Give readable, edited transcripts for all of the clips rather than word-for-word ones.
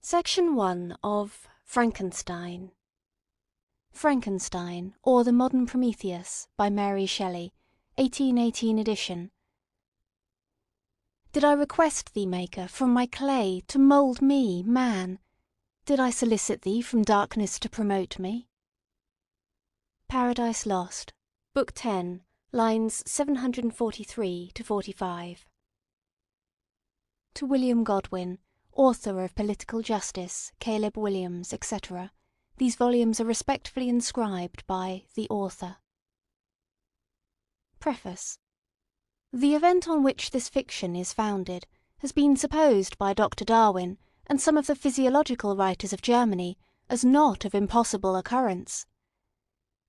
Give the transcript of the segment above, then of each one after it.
Section 1 of Frankenstein. Frankenstein, or the Modern Prometheus, by Mary Shelley, 1818 edition. Did I request thee, Maker, from my clay to mould me, man? Did I solicit thee from darkness to promote me? Paradise Lost, Book 10, lines 743 to 45. To William Godwin, author of Political Justice, Caleb Williams, etc., these volumes are respectfully inscribed by the author. Preface. The event on which this fiction is founded has been supposed by Dr. Darwin and some of the physiological writers of Germany as not of impossible occurrence.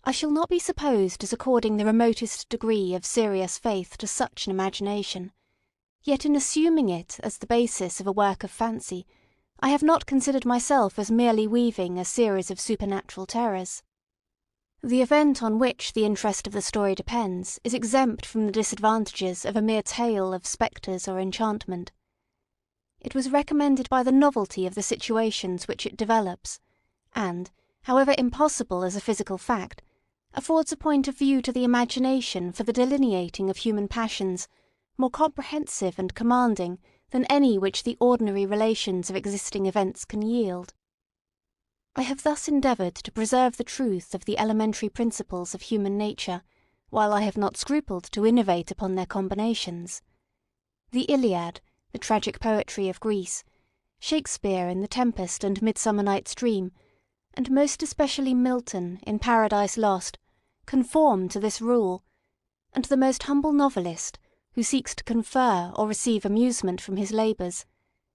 I shall not be supposed as according the remotest degree of serious faith to such an imagination, yet in assuming it as the basis of a work of fancy, I have not considered myself as merely weaving a series of supernatural terrors. The event on which the interest of the story depends is exempt from the disadvantages of a mere tale of spectres or enchantment. It was recommended by the novelty of the situations which it develops, and, however impossible as a physical fact, affords a point of view to the imagination for the delineating of human passions more comprehensive and commanding than any which the ordinary relations of existing events can yield. I have thus endeavoured to preserve the truth of the elementary principles of human nature, while I have not scrupled to innovate upon their combinations. The Iliad, the tragic poetry of Greece, Shakespeare in The Tempest and Midsummer Night's Dream, and most especially Milton in Paradise Lost, conform to this rule, and the most humble novelist, who seeks to confer or receive amusement from his labours,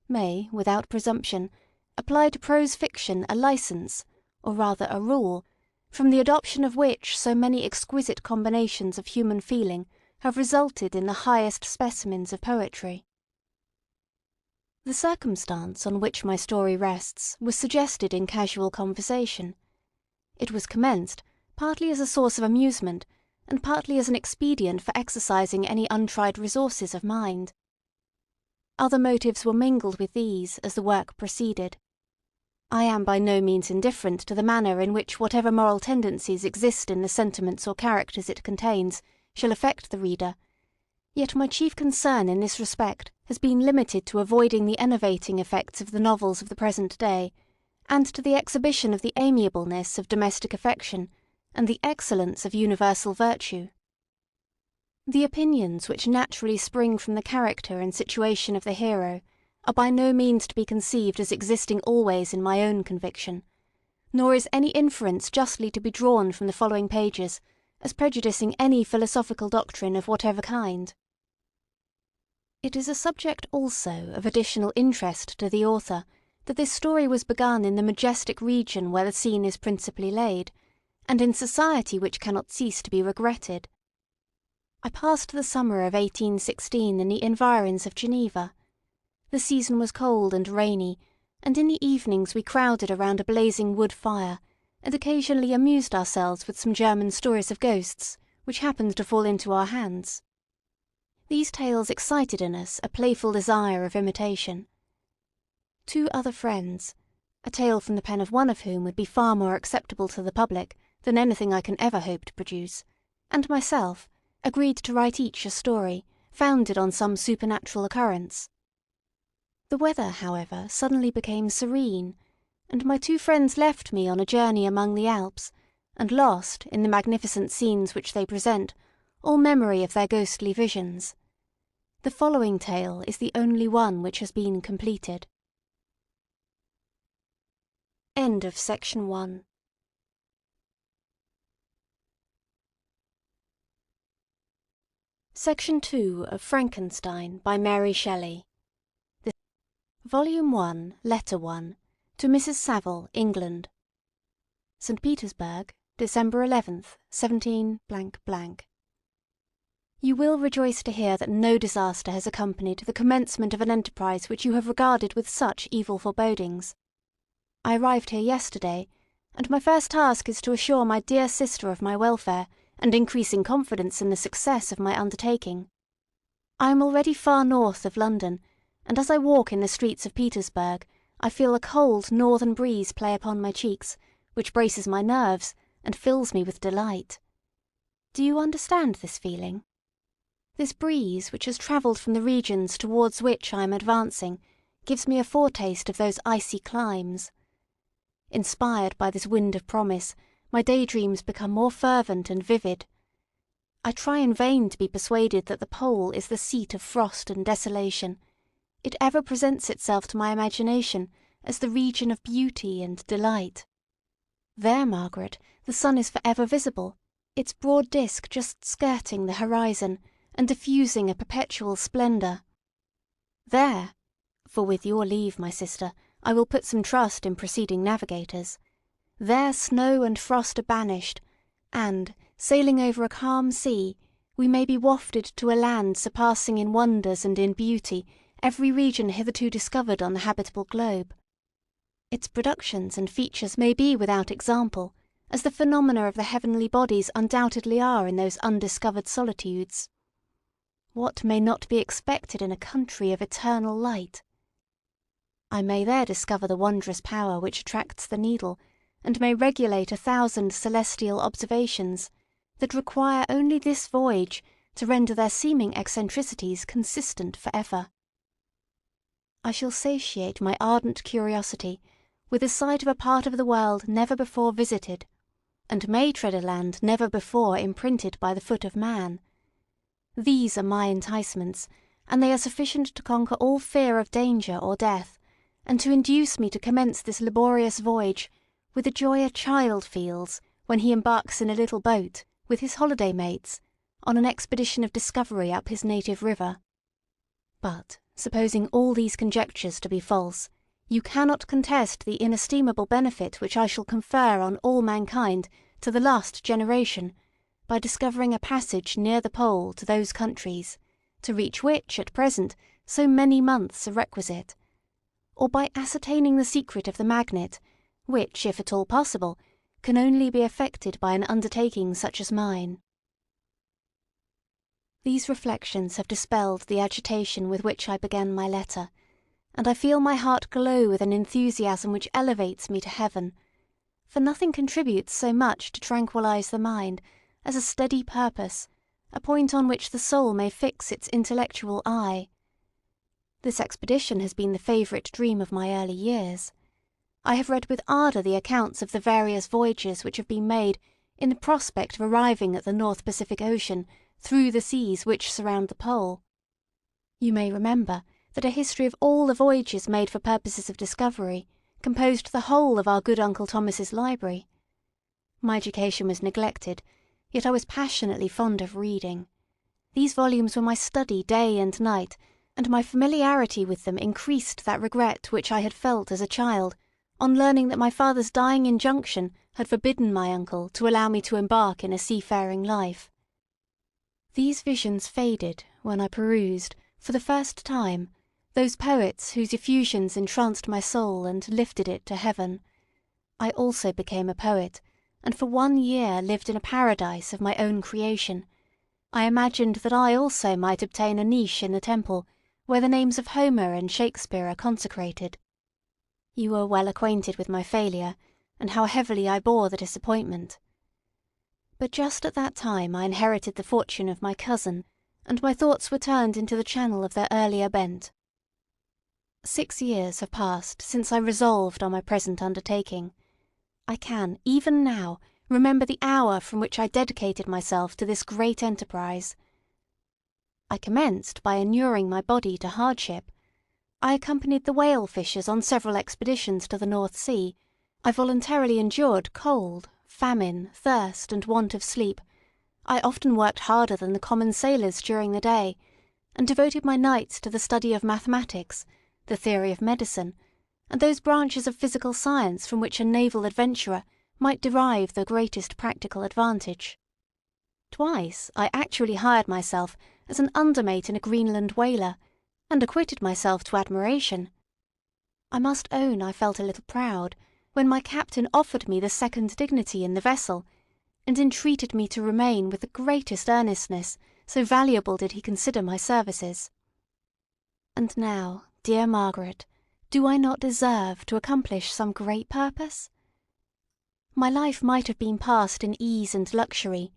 may, without presumption, apply to prose fiction a licence, or rather a rule, from the adoption of which so many exquisite combinations of human feeling have resulted in the highest specimens of poetry. The circumstance on which my story rests was suggested in casual conversation. It was commenced, partly as a source of amusement, and partly as an expedient for exercising any untried resources of mind. Other motives were mingled with these as the work proceeded. I am by no means indifferent to the manner in which whatever moral tendencies exist in the sentiments or characters it contains shall affect the reader, yet my chief concern in this respect has been limited to avoiding the enervating effects of the novels of the present day, and to the exhibition of the amiableness of domestic affection and the excellence of universal virtue. The opinions which naturally spring from the character and situation of the hero are by no means to be conceived as existing always in my own conviction, nor is any inference justly to be drawn from the following pages as prejudicing any philosophical doctrine of whatever kind. It is a subject also of additional interest to the author that this story was begun in the majestic region where the scene is principally laid, and in society which cannot cease to be regretted. I passed the summer of 1816 in the environs of Geneva. The season was cold and rainy, and in the evenings we crowded around a blazing wood fire, and occasionally amused ourselves with some German stories of ghosts, which happened to fall into our hands. These tales excited in us a playful desire of imitation. Two other friends, a tale from the pen of one of whom would be far more acceptable to the public than anything I can ever hope to produce, and myself, agreed to write each a story, founded on some supernatural occurrence. The weather, however, suddenly became serene, and my two friends left me on a journey among the Alps, and lost, in the magnificent scenes which they present, all memory of their ghostly visions. The following tale is the only one which has been completed. End of section 1. Section 2 of Frankenstein by Mary Shelley. Volume 1, Letter 1, to Mrs. Saville, England. St. Petersburg, December 11th, 17 . You will rejoice to hear that no disaster has accompanied the commencement of an enterprise which you have regarded with such evil forebodings. I arrived here yesterday, and my first task is to assure my dear sister of my welfare and increasing confidence in the success of my undertaking. I am already far north of London, and as I walk in the streets of Petersburg, I feel a cold northern breeze play upon my cheeks, which braces my nerves and fills me with delight. Do you understand this feeling? This breeze, which has travelled from the regions towards which I am advancing, gives me a foretaste of those icy climes. Inspired by this wind of promise, my daydreams become more fervent and vivid. I try in vain to be persuaded that the pole is the seat of frost and desolation. It ever presents itself to my imagination as the region of beauty and delight. There, Margaret, the sun is for ever visible, its broad disk just skirting the horizon and diffusing a perpetual splendour. There, for with your leave, my sister, I will put some trust in preceding navigators, there snow and frost are banished, and, sailing over a calm sea, we may be wafted to a land surpassing in wonders and in beauty every region hitherto discovered on the habitable globe. Its productions and features may be without example, as the phenomena of the heavenly bodies undoubtedly are in those undiscovered solitudes. What may not be expected in a country of eternal light? I may there discover the wondrous power which attracts the needle, and may regulate 1,000 celestial observations that require only this voyage to render their seeming eccentricities consistent for ever. I shall satiate my ardent curiosity with the sight of a part of the world never before visited, and may tread a land never before imprinted by the foot of man. These are my enticements, and they are sufficient to conquer all fear of danger or death, and to induce me to commence this laborious voyage with the joy a child feels when he embarks in a little boat, with his holiday mates, on an expedition of discovery up his native river. But, supposing all these conjectures to be false, you cannot contest the inestimable benefit which I shall confer on all mankind to the last generation, by discovering a passage near the pole to those countries, to reach which, at present, so many months are requisite, or by ascertaining the secret of the magnet, which, if at all possible, can only be effected by an undertaking such as mine. These reflections have dispelled the agitation with which I began my letter, and I feel my heart glow with an enthusiasm which elevates me to heaven, for nothing contributes so much to tranquillize the mind as a steady purpose, a point on which the soul may fix its intellectual eye. This expedition has been the favourite dream of my early years. I have read with ardour the accounts of the various voyages which have been made in the prospect of arriving at the North Pacific Ocean through the seas which surround the pole. You may remember that a history of all the voyages made for purposes of discovery composed the whole of our good Uncle Thomas's library. My education was neglected, yet I was passionately fond of reading. These volumes were my study day and night, and my familiarity with them increased that regret which I had felt as a child on learning that my father's dying injunction had forbidden my uncle to allow me to embark in a seafaring life. These visions faded when I perused, for the first time, those poets whose effusions entranced my soul and lifted it to heaven. I also became a poet, and for 1 year lived in a paradise of my own creation. I imagined that I also might obtain a niche in the temple where the names of Homer and Shakespeare are consecrated. You are well acquainted with my failure, and how heavily I bore the disappointment. But just at that time I inherited the fortune of my cousin, and my thoughts were turned into the channel of their earlier bent. 6 years have passed since I resolved on my present undertaking. I can, even now, remember the hour from which I dedicated myself to this great enterprise. I commenced by inuring my body to hardship. I accompanied the whale fishers on several expeditions to the North Sea. I voluntarily endured cold, famine, thirst, and want of sleep. I often worked harder than the common sailors during the day, and devoted my nights to the study of mathematics, the theory of medicine, and those branches of physical science from which a naval adventurer might derive the greatest practical advantage. Twice I actually hired myself as an undermate in a Greenland whaler, and acquitted myself to admiration. I must own I felt a little proud when my captain offered me the second dignity in the vessel, and entreated me to remain with the greatest earnestness, so valuable did he consider my services. And now, dear Margaret, Do I not deserve to accomplish some great purpose? My life might have been passed in ease and luxury,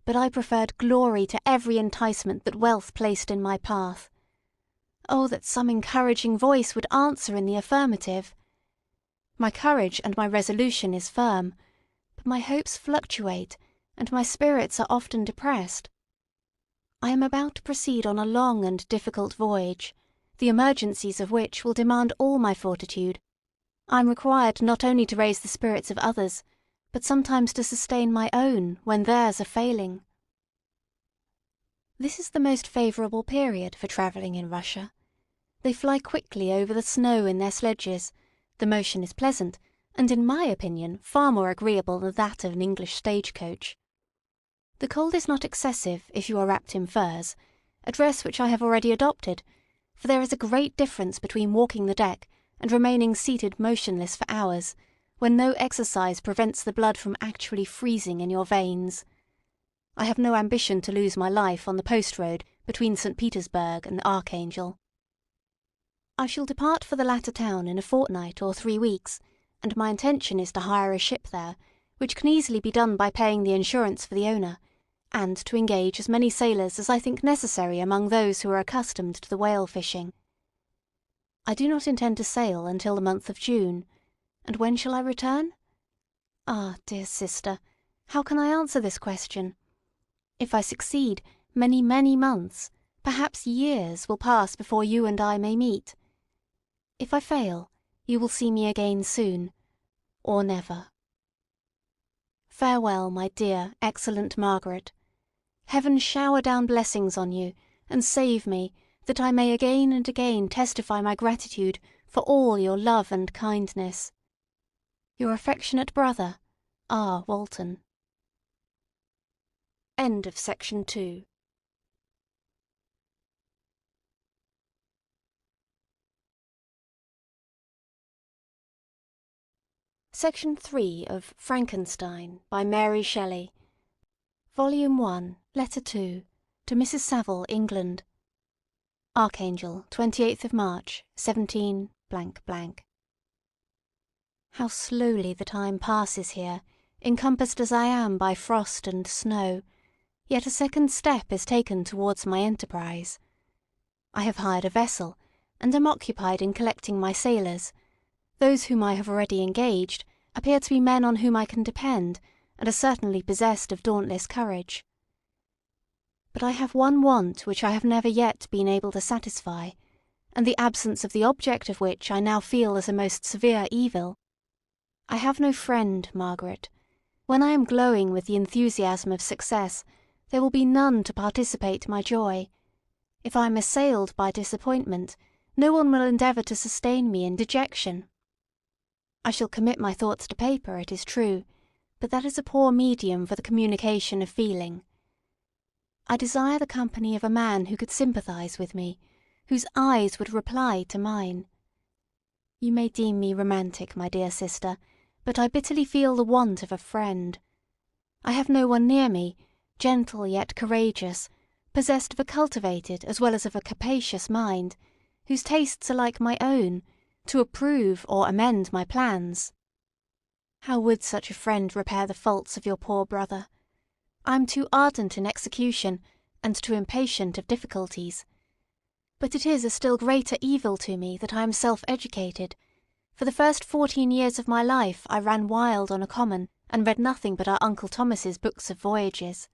but I preferred glory to every enticement that wealth placed in my path. Oh, that some encouraging voice would answer in the affirmative! My courage and my resolution is firm, but my hopes fluctuate, and my spirits are often depressed. I am about to proceed on a long and difficult voyage, the emergencies of which will demand all my fortitude. I am required not only to raise the spirits of others, but sometimes to sustain my own when theirs are failing. This is the most favourable period for travelling in Russia. They fly quickly over the snow in their sledges, the motion is pleasant, and in my opinion far more agreeable than that of an English stagecoach. The cold is not excessive if you are wrapped in furs, a dress which I have already adopted, for there is a great difference between walking the deck and remaining seated motionless for hours, when no exercise prevents the blood from actually freezing in your veins. I have no ambition to lose my life on the post road between St. Petersburg and Archangel. I shall depart for the latter town in a fortnight or 3 weeks, and my intention is to hire a ship there, which can easily be done by paying the insurance for the owner, and to engage as many sailors as I think necessary among those who are accustomed to the whale fishing. I do not intend to sail until the month of June, and when shall I return? Ah, dear sister, how can I answer this question? If I succeed, many, many months, perhaps years, will pass before you and I may meet. If I fail, you will see me again soon, or never. Farewell, my dear, excellent Margaret. Heaven shower down blessings on you, and save me, that I may again and again testify my gratitude for all your love and kindness. Your affectionate brother, R. Walton. End of section 2. Section 3 of Frankenstein by Mary Shelley. Volume 1, Letter 2, to Mrs. Saville, England. Archangel, 28th of March, 17 . How slowly the time passes here, encompassed as I am by frost and snow, yet a second step is taken towards my enterprise. I have hired a vessel, and am occupied in collecting my sailors. Those whom I have already engaged appear to be men on whom I can depend, and are certainly possessed of dauntless courage. But I have one want which I have never yet been able to satisfy, and the absence of the object of which I now feel as a most severe evil. I have no friend, Margaret. When I am glowing with the enthusiasm of success, there will be none to participate my joy. If I am assailed by disappointment, no one will endeavour to sustain me in dejection. I shall commit my thoughts to paper, it is true, but that is a poor medium for the communication of feeling. I desire the company of a man who could sympathise with me, whose eyes would reply to mine. You may deem me romantic, my dear sister, but I bitterly feel the want of a friend. I have no one near me, gentle yet courageous, possessed of a cultivated as well as of a capacious mind, whose tastes are like my own, to approve or amend my plans. How would such a friend repair the faults of your poor brother? I am too ardent in execution, and too impatient of difficulties. But it is a still greater evil to me that I am self-educated. For the first 14 years of my life I ran wild on a common, and read nothing but our Uncle Thomas's books of voyages.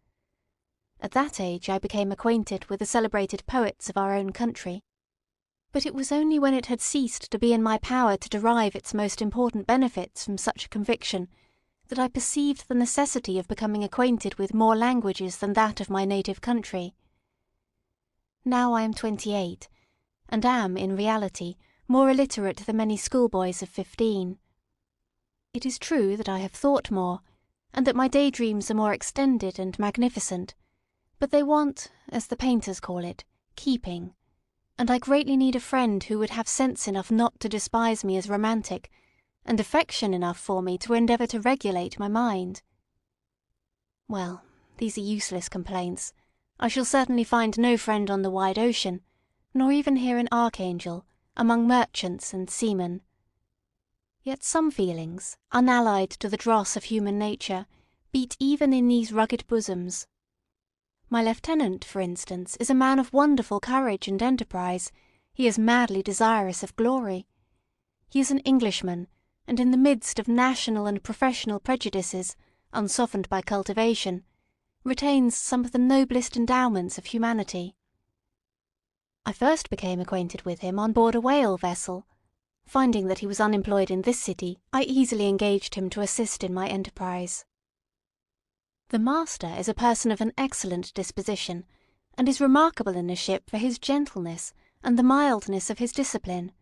At that age I became acquainted with the celebrated poets of our own country. But it was only when it had ceased to be in my power to derive its most important benefits from such a conviction that I perceived the necessity of becoming acquainted with more languages than that of my native country. Now I am 28, and am, in reality, more illiterate than many schoolboys of 15. It is true that I have thought more, and that my daydreams are more extended and magnificent, but they want, as the painters call it, keeping, and I greatly need a friend who would have sense enough not to despise me as romantic, and affection enough for me to endeavour to regulate my mind. Well, these are useless complaints. I shall certainly find no friend on the wide ocean, nor even here in Archangel, among merchants and seamen. Yet some feelings, unallied to the dross of human nature, beat even in these rugged bosoms. My lieutenant, for instance, is a man of wonderful courage and enterprise. He is madly desirous of glory. He is an Englishman, and in the midst of national and professional prejudices, unsoftened by cultivation, retains some of the noblest endowments of humanity. I first became acquainted with him on board a whale vessel. Finding that he was unemployed in this city, I easily engaged him to assist in my enterprise. The master is a person of an excellent disposition, and is remarkable in the ship for his gentleness and the mildness of his discipline.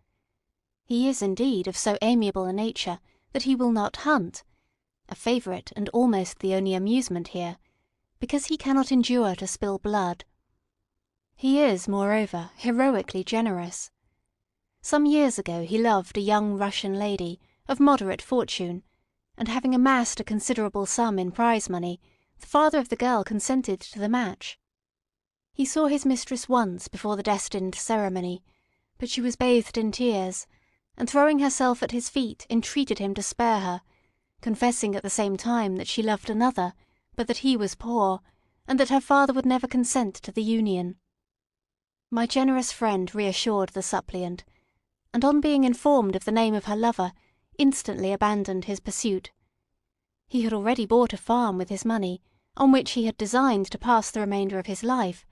He is indeed of so amiable a nature that he will not hunt, a favourite and almost the only amusement here, because he cannot endure to spill blood. He is, moreover, heroically generous. Some years ago he loved a young Russian lady of moderate fortune, and having amassed a considerable sum in prize money, the father of the girl consented to the match. He saw his mistress once before the destined ceremony, but she was bathed in tears, and throwing herself at his feet, entreated him to spare her, confessing at the same time that she loved another, but that he was poor, and that her father would never consent to the union. My generous friend reassured the suppliant, and on being informed of the name of her lover, instantly abandoned his pursuit. He had already bought a farm with his money, on which he had designed to pass the remainder of his life,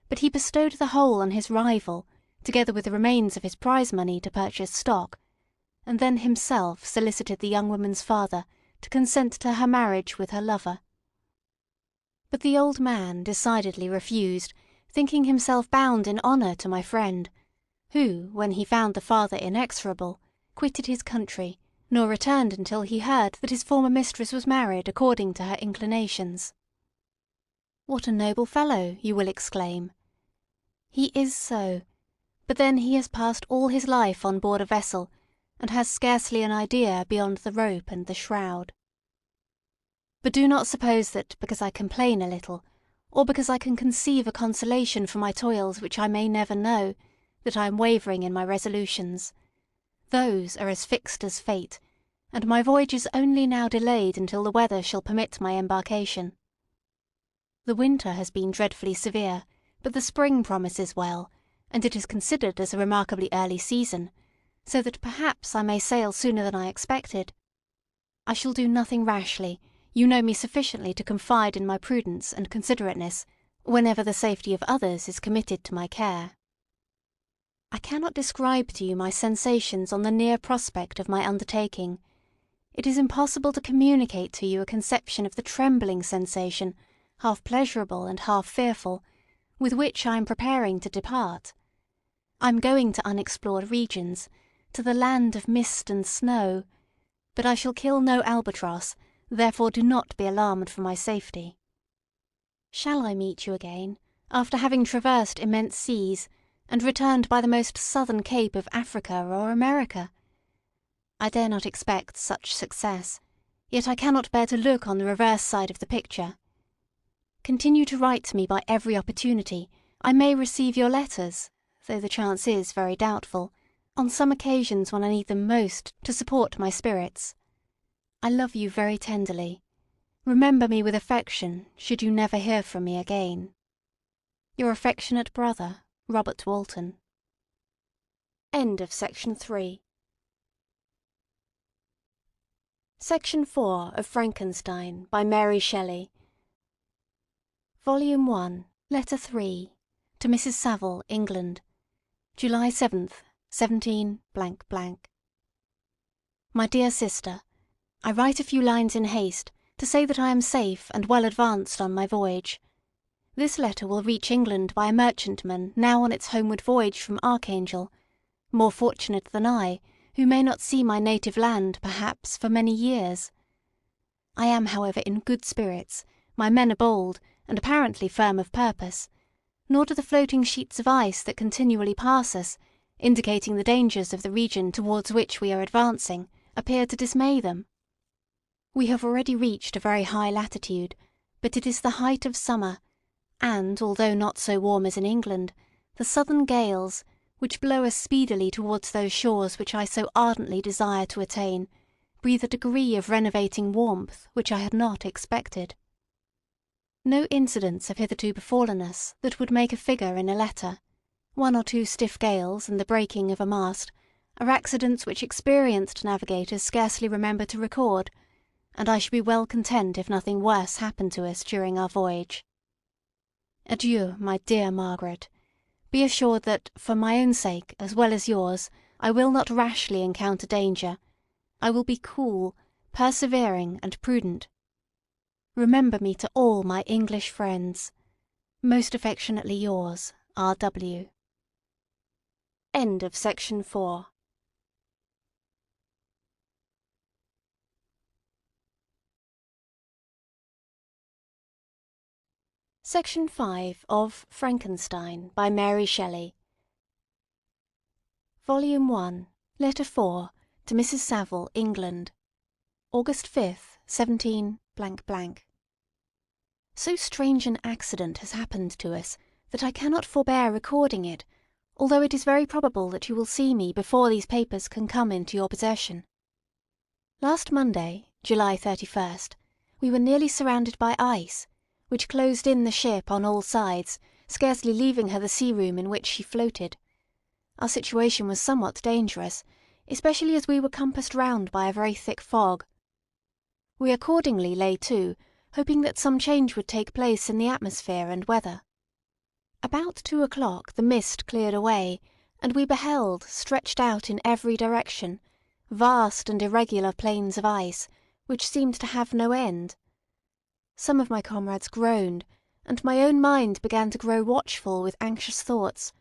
but he bestowed the whole on his rival, together with the remains of his prize money to purchase stock, and then himself solicited the young woman's father to consent to her marriage with her lover. But the old man decidedly refused, thinking himself bound in honour to my friend, who, when he found the father inexorable, quitted his country, nor returned until he heard that his former mistress was married according to her inclinations. What a noble fellow, you will exclaim. He is so, but then he has passed all his life on board a vessel, and has scarcely an idea beyond the rope and the shroud. But do not suppose that, because I complain a little, or because I can conceive a consolation for my toils which I may never know, that I am wavering in my resolutions. Those are as fixed as fate, and my voyage is only now delayed until the weather shall permit my embarkation. The winter has been dreadfully severe, but the spring promises well, and it is considered as a remarkably early season, so that perhaps I may sail sooner than I expected. I shall do nothing rashly. You know me sufficiently to confide in my prudence and considerateness whenever the safety of others is committed to my care. I cannot describe to you my sensations on the near prospect of my undertaking. It is impossible to communicate to you a conception of the trembling sensation, half pleasurable and half fearful, with which I am preparing to depart. I am going to unexplored regions, to the land of mist and snow, but I shall kill no albatross, therefore do not be alarmed for my safety. Shall I meet you again, after having traversed immense seas, and returned by the most southern cape of Africa or America? I dare not expect such success, yet I cannot bear to look on the reverse side of the picture. Continue to write to me by every opportunity. I may receive your letters, though the chance is very doubtful, on some occasions when I need them most to support my spirits. I love you very tenderly. Remember me with affection, should you never hear from me again. Your affectionate brother, Robert Walton. End of Section 3. Section 4 of Frankenstein by Mary Shelley. Volume 1, Letter 3, to Mrs. Saville, England, July 7th, 17 . My dear sister, I write a few lines in haste to say that I am safe and well advanced on my voyage. This letter will reach England by a merchantman now on its homeward voyage from Archangel, more fortunate than I, who may not see my native land, perhaps, for many years. I am, however, in good spirits, my men are bold, and apparently firm of purpose, nor do the floating sheets of ice that continually pass us, indicating the dangers of the region towards which we are advancing, appear to dismay them. We have already reached a very high latitude, but it is the height of summer, and, although not so warm as in England, the southern gales, which blow us speedily towards those shores which I so ardently desire to attain, breathe a degree of renovating warmth which I had not expected. No incidents have hitherto befallen us that would make a figure in a letter. 1 or 2 stiff gales and the breaking of a mast are accidents which experienced navigators scarcely remember to record, and I should be well content if nothing worse happened to us during our voyage. Adieu, my dear Margaret. Be assured that, for my own sake as well as yours, I will not rashly encounter danger. I will be cool, persevering, and prudent. Remember me to all my English friends. Most affectionately yours, R. W. End of section 4. Section 5 of Frankenstein by Mary Shelley. Volume 1, Letter 4, to Mrs. Saville, England. August 5th, 17 . So strange an accident has happened to us that I cannot forbear recording it, although it is very probable that you will see me before these papers can come into your possession. Last Monday, July 31st, we were nearly surrounded by ice, which closed in the ship on all sides, scarcely leaving her the sea-room in which she floated. Our situation was somewhat dangerous, especially as we were compassed round by a very thick fog. We accordingly lay to, hoping that some change would take place in the atmosphere and weather. About 2 o'clock the mist cleared away, and we beheld, stretched out in every direction, vast and irregular plains of ice, which seemed to have no end. Some of my comrades groaned, and my own mind began to grow watchful with anxious thoughts,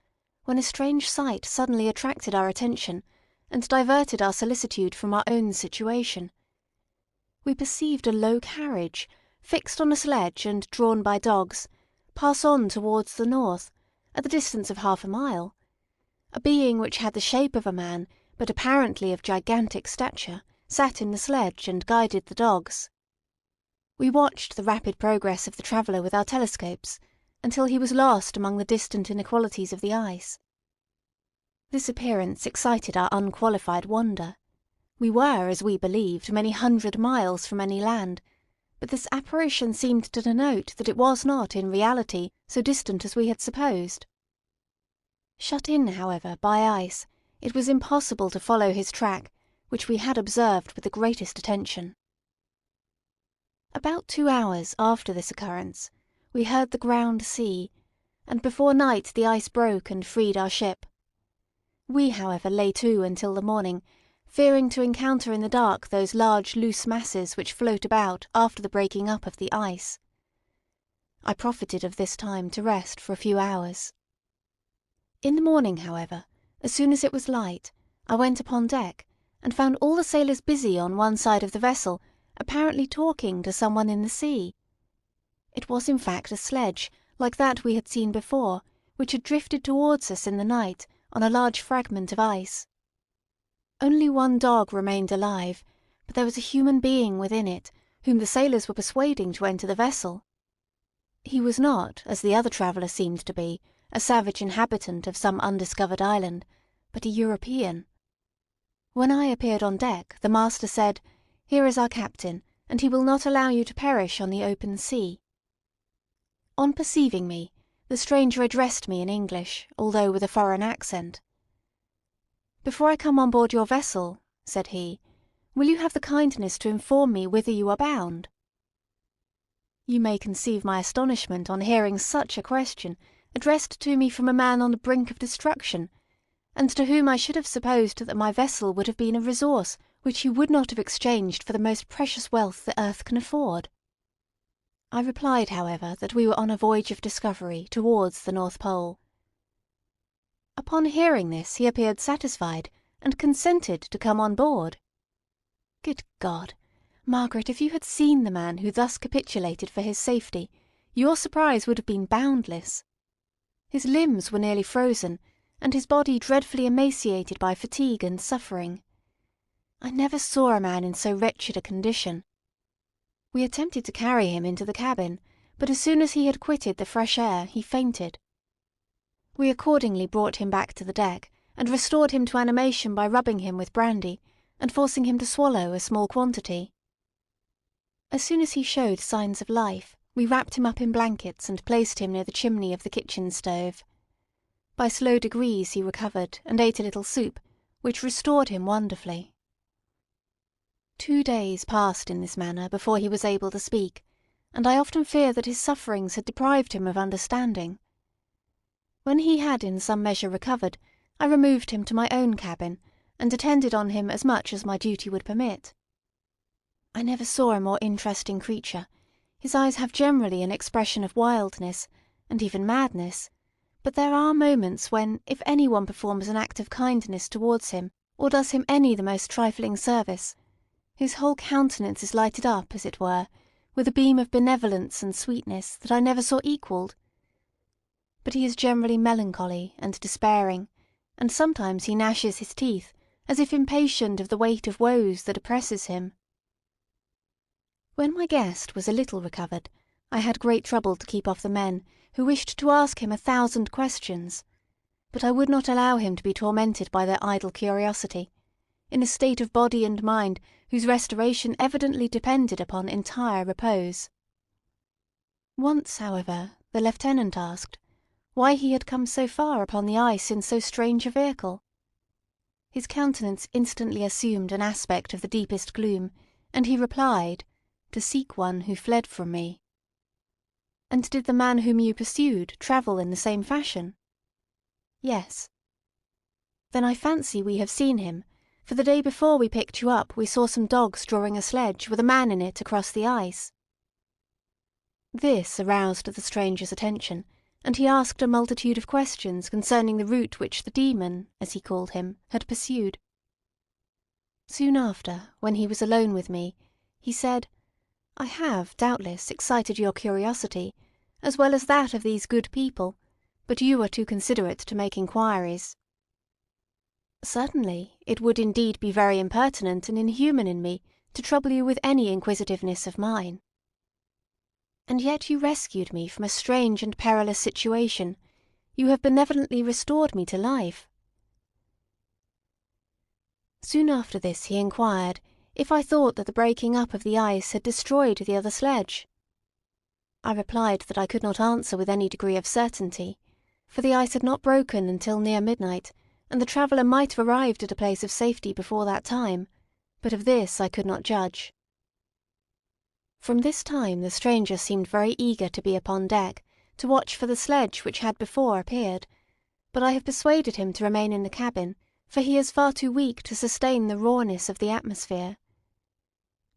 when a strange sight suddenly attracted our attention, and diverted our solicitude from our own situation. We perceived a low carriage, fixed on a sledge and drawn by dogs, pass on towards the north, at the distance of half a mile. A being which had the shape of a man, but apparently of gigantic stature, sat in the sledge and guided the dogs. We watched the rapid progress of the traveller with our telescopes, until he was lost among the distant inequalities of the ice. This appearance excited our unqualified wonder. We were, as we believed, many hundred miles from any land, but this apparition seemed to denote that it was not, in reality, so distant as we had supposed. Shut in, however, by ice, it was impossible to follow his track, which we had observed with the greatest attention. About 2 hours after this occurrence, we heard the ground sea, and before night the ice broke and freed our ship. We, however, lay to until the morning, fearing to encounter in the dark those large loose masses which float about after the breaking up of the ice. I profited of this time to rest for a few hours. In the morning, however, as soon as it was light, I went upon deck, and found all the sailors busy on one side of the vessel, apparently talking to someone in the sea. It was in fact a sledge, like that we had seen before, which had drifted towards us in the night on a large fragment of ice. Only one dog remained alive, but there was a human being within it, whom the sailors were persuading to enter the vessel. He was not, as the other traveller seemed to be, a savage inhabitant of some undiscovered island, but a European. When I appeared on deck, the master said, "Here is our captain, and he will not allow you to perish on the open sea." On perceiving me, the stranger addressed me in English, although with a foreign accent. "Before I come on board your vessel," said he, "will you have the kindness to inform me whither you are bound?" You may conceive my astonishment on hearing such a question addressed to me from a man on the brink of destruction, and to whom I should have supposed that my vessel would have been a resource which he would not have exchanged for the most precious wealth the earth can afford. I replied, however, that we were on a voyage of discovery towards the North Pole. Upon hearing this he appeared satisfied, and consented to come on board. Good God! Margaret, if you had seen the man who thus capitulated for his safety, your surprise would have been boundless. His limbs were nearly frozen, and his body dreadfully emaciated by fatigue and suffering. I never saw a man in so wretched a condition. We attempted to carry him into the cabin, but as soon as he had quitted the fresh air he fainted. We accordingly brought him back to the deck, and restored him to animation by rubbing him with brandy, and forcing him to swallow a small quantity. As soon as he showed signs of life, we wrapped him up in blankets and placed him near the chimney of the kitchen stove. By slow degrees he recovered and ate a little soup, which restored him wonderfully. 2 days passed in this manner before he was able to speak, and I often fear that his sufferings had deprived him of understanding. When he had in some measure recovered, I removed him to my own cabin, and attended on him as much as my duty would permit. I never saw a more interesting creature. His eyes have generally an expression of wildness, and even madness, but there are moments when, if any one performs an act of kindness towards him, or does him any the most trifling service, his whole countenance is lighted up, as it were, with a beam of benevolence and sweetness that I never saw equalled. But he is generally melancholy and despairing, and sometimes he gnashes his teeth, as if impatient of the weight of woes that oppresses him. When my guest was a little recovered, I had great trouble to keep off the men who wished to ask him 1,000 questions, but I would not allow him to be tormented by their idle curiosity, in a state of body and mind whose restoration evidently depended upon entire repose. Once, however, the lieutenant asked why he had come so far upon the ice in so strange a vehicle. His countenance instantly assumed an aspect of the deepest gloom, and he replied, "To seek one who fled from me." "And did the man whom you pursued travel in the same fashion?" "Yes." "Then I fancy we have seen him, for the day before we picked you up we saw some dogs drawing a sledge with a man in it across the ice." This aroused the stranger's attention, and he asked a multitude of questions concerning the route which the demon, as he called him, had pursued. Soon after, when he was alone with me, he said, "I have, doubtless, excited your curiosity, as well as that of these good people, but you are too considerate to make inquiries." "Certainly, it would indeed be very impertinent and inhuman in me to trouble you with any inquisitiveness of mine." "And yet you rescued me from a strange and perilous situation. You have benevolently restored me to life." Soon after this he inquired if I thought that the breaking up of the ice had destroyed the other sledge. I replied that I could not answer with any degree of certainty, for the ice had not broken until near midnight, and the traveller might have arrived at a place of safety before that time, but of this I could not judge. From this time the stranger seemed very eager to be upon deck, to watch for the sledge which had before appeared, but I have persuaded him to remain in the cabin, for he is far too weak to sustain the rawness of the atmosphere.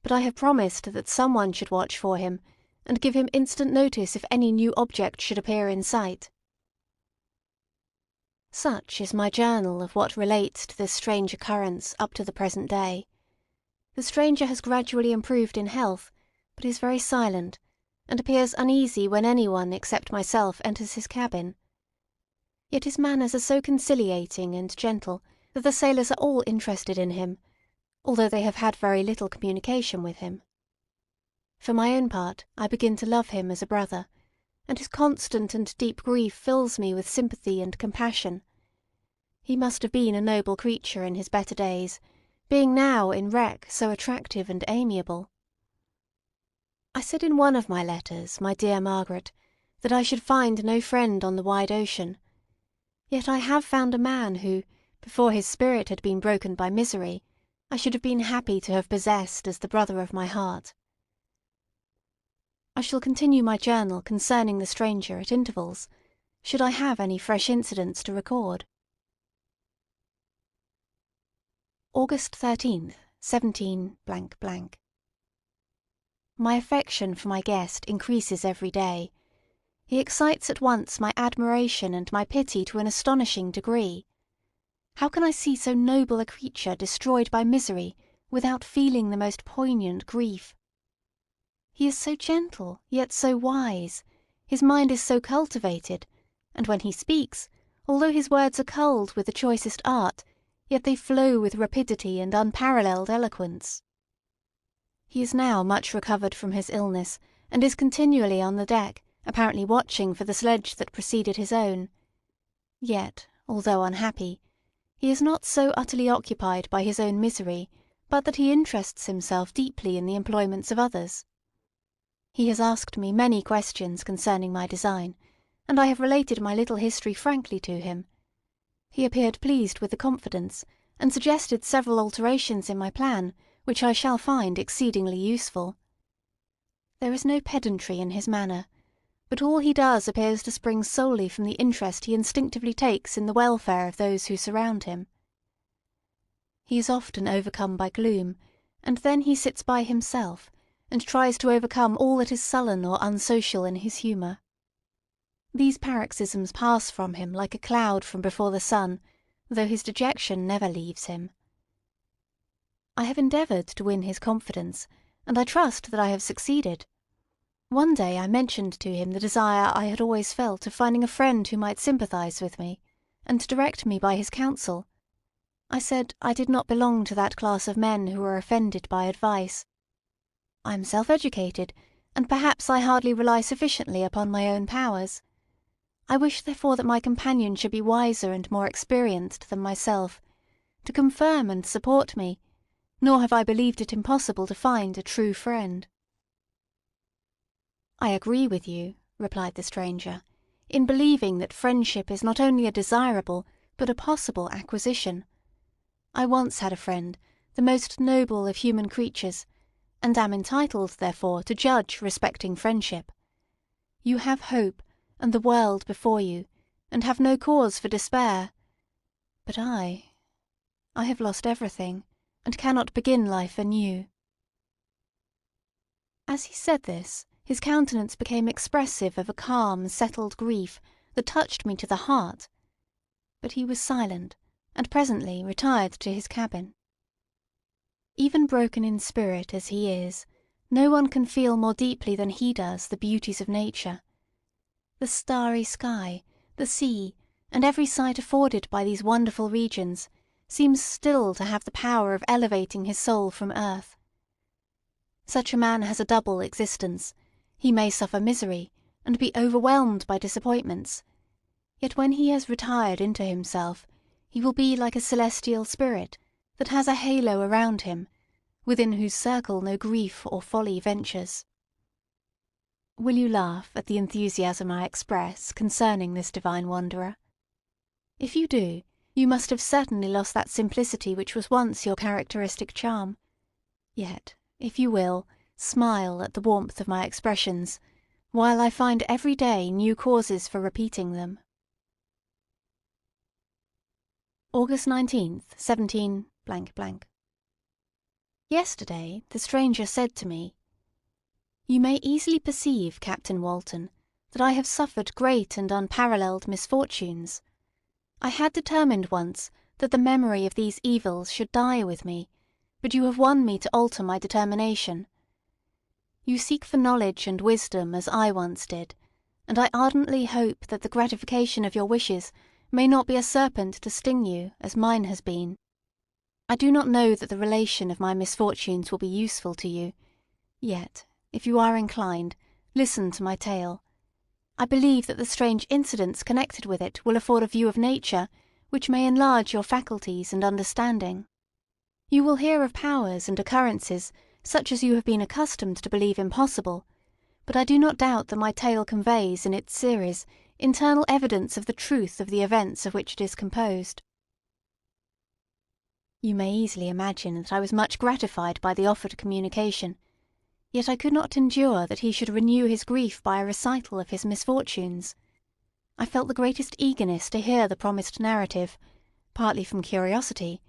But I have promised that some one should watch for him, and give him instant notice if any new object should appear in sight. Such is my journal of what relates to this strange occurrence up to the present day. The stranger has gradually improved in health, but is very silent, and appears uneasy when any one except myself enters his cabin. Yet his manners are so conciliating and gentle that the sailors are all interested in him, although they have had very little communication with him. For my own part, I begin to love him as a brother, and his constant and deep grief fills me with sympathy and compassion. He must have been a noble creature in his better days, being now in wreck so attractive and amiable. I said in one of my letters, my dear Margaret, that I should find no friend on the wide ocean. Yet I have found a man who, before his spirit had been broken by misery, I should have been happy to have possessed as the brother of my heart. I shall continue my journal concerning the stranger at intervals, should I have any fresh incidents to record. August 13th, 17 . My affection for my guest increases every day. He excites at once my admiration and my pity to an astonishing degree. How can I see so noble a creature destroyed by misery without feeling the most poignant grief? He is so gentle, yet so wise, his mind is so cultivated, and when he speaks, although his words are culled with the choicest art, yet they flow with rapidity and unparalleled eloquence. He is now much recovered from his illness, and is continually on the deck, apparently watching for the sledge that preceded his own. Yet, although unhappy, he is not so utterly occupied by his own misery but that he interests himself deeply in the employments of others. He has asked me many questions concerning my design, and I have related my little history frankly to him. He appeared pleased with the confidence, and suggested several alterations in my plan which I shall find exceedingly useful. There is no pedantry in his manner, but all he does appears to spring solely from the interest he instinctively takes in the welfare of those who surround him. He is often overcome by gloom, and then he sits by himself, and tries to overcome all that is sullen or unsocial in his humour. These paroxysms pass from him like a cloud from before the sun, though his dejection never leaves him. I have endeavoured to win his confidence, and I trust that I have succeeded. One day I mentioned to him the desire I had always felt of finding a friend who might sympathise with me, and direct me by his counsel. I said I did not belong to that class of men who are offended by advice. I am self-educated, and perhaps I hardly rely sufficiently upon my own powers. I wish therefore that my companion should be wiser and more experienced than myself, to confirm and support me, nor have I believed it impossible to find a true friend. I agree with you, replied the stranger, in believing that friendship is not only a desirable, but a possible acquisition. I once had a friend, the most noble of human creatures, and am entitled, therefore, to judge respecting friendship. You have hope, and the world before you, and have no cause for despair. But I have lost everything, and cannot begin life anew. As he said this, his countenance became expressive of a calm, settled grief that touched me to the heart. But he was silent, and presently retired to his cabin. Even broken in spirit as he is, no one can feel more deeply than he does the beauties of nature. The starry sky, the sea, and every sight afforded by these wonderful regions seems still to have the power of elevating his soul from earth. Such a man has a double existence. He may suffer misery, and be overwhelmed by disappointments, yet when he has retired into himself, he will be like a celestial spirit that has a halo around him, within whose circle no grief or folly ventures. Will you laugh at the enthusiasm I express concerning this divine wanderer? If you do, you must have certainly lost that simplicity which was once your characteristic charm. Yet, if you will, smile at the warmth of my expressions, while I find every day new causes for repeating them. August 19th, 17 . Yesterday the stranger said to me, "You may easily perceive, Captain Walton, that I have suffered great and unparalleled misfortunes. I had determined once that the memory of these evils should die with me, but you have won me to alter my determination. You seek for knowledge and wisdom as I once did, and I ardently hope that the gratification of your wishes may not be a serpent to sting you, as mine has been. I do not know that the relation of my misfortunes will be useful to you, yet, if you are inclined, listen to my tale. I believe that the strange incidents connected with it will afford a view of nature which may enlarge your faculties and understanding. You will hear of powers and occurrences such as you have been accustomed to believe impossible, but I do not doubt that my tale conveys in its series internal evidence of the truth of the events of which it is composed." You may easily imagine that I was much gratified by the offered communication, yet I could not endure that he should renew his grief by a recital of his misfortunes. I felt the greatest eagerness to hear the promised narrative, partly from curiosity,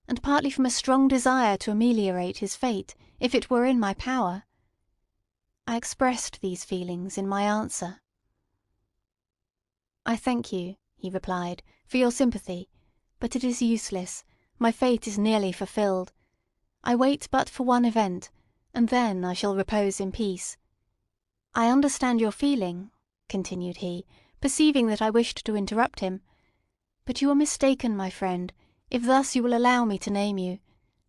and partly from a strong desire to ameliorate his fate, if it were in my power. I expressed these feelings in my answer. "I thank you," he replied, "for your sympathy, but it is useless. My fate is nearly fulfilled. I wait but for one event, and then I shall repose in peace. I understand your feeling," continued he, perceiving that I wished to interrupt him, "but you are mistaken, my friend, if thus you will allow me to name you.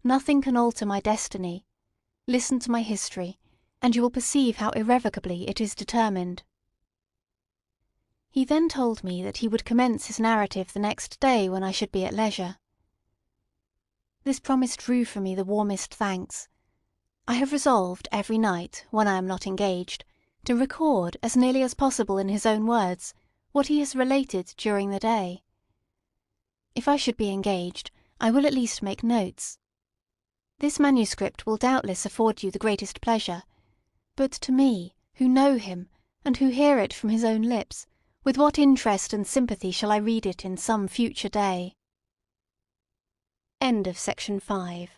Nothing can alter my destiny. Listen to my history, and you will perceive how irrevocably it is determined." He then told me that he would commence his narrative the next day when I should be at leisure. This promise drew from me the warmest thanks. I have resolved every night, when I am not engaged, to record, as nearly as possible in his own words, what he has related during the day. If I should be engaged, I will at least make notes. This manuscript will doubtless afford you the greatest pleasure, but to me, who know him, and who hear it from his own lips, with what interest and sympathy shall I read it in some future day. End of Section 5.